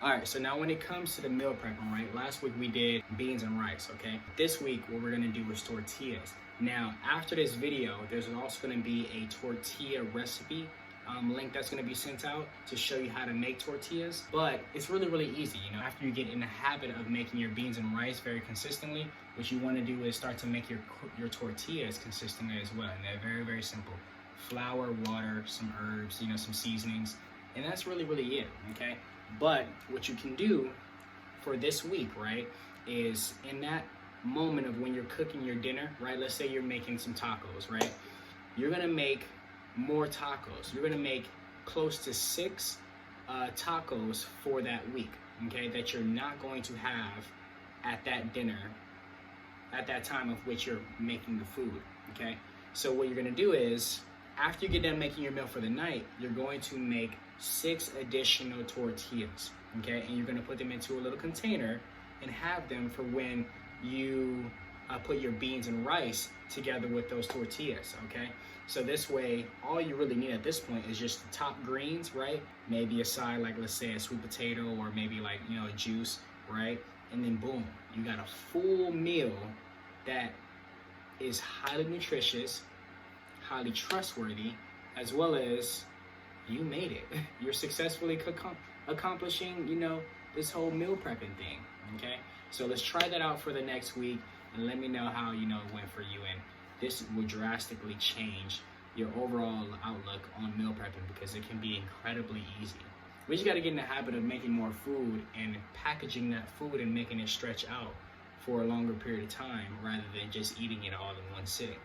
All right, so now when it comes to the meal prepping, right? Last week we did beans and rice, okay? This week, what we're gonna do is tortillas. Now, after this video, there's also gonna be a tortilla recipe link that's gonna be sent out to show you how to make tortillas. But it's really, really easy. You know, after you get in the habit of making your beans and rice very consistently, what you wanna do is start to make your tortillas consistently as well. And they're very, very simple. Flour, water, some herbs, you know, some seasonings, and that's really, really it, okay? But what you can do for this week, right, is in that moment of when you're cooking your dinner, right, let's say you're making some tacos, right, you're gonna make more tacos. You're gonna make close to 6 tacos for that week, okay, that you're not going to have at that dinner, at that time of which you're making the food, okay? So what you're gonna do is, after you get done making your meal for the night, you're going to make 6 additional tortillas, okay? And you're gonna put them into a little container and have them for when you put your beans and rice together with those tortillas, okay? So this way, all you really need at this point is just the top greens, right? Maybe a side, like let's say a sweet potato, or maybe like, you know, a juice, right? And then boom, you got a full meal that is highly nutritious, highly trustworthy, as well as you made it. You're successfully accomplishing, you know, this whole meal prepping thing, okay? So let's try that out for the next week and let me know how, you know, it went for you. And this will drastically change your overall outlook on meal prepping because it can be incredibly easy. We just gotta get in the habit of making more food and packaging that food and making it stretch out for a longer period of time rather than just eating it all in one sitting.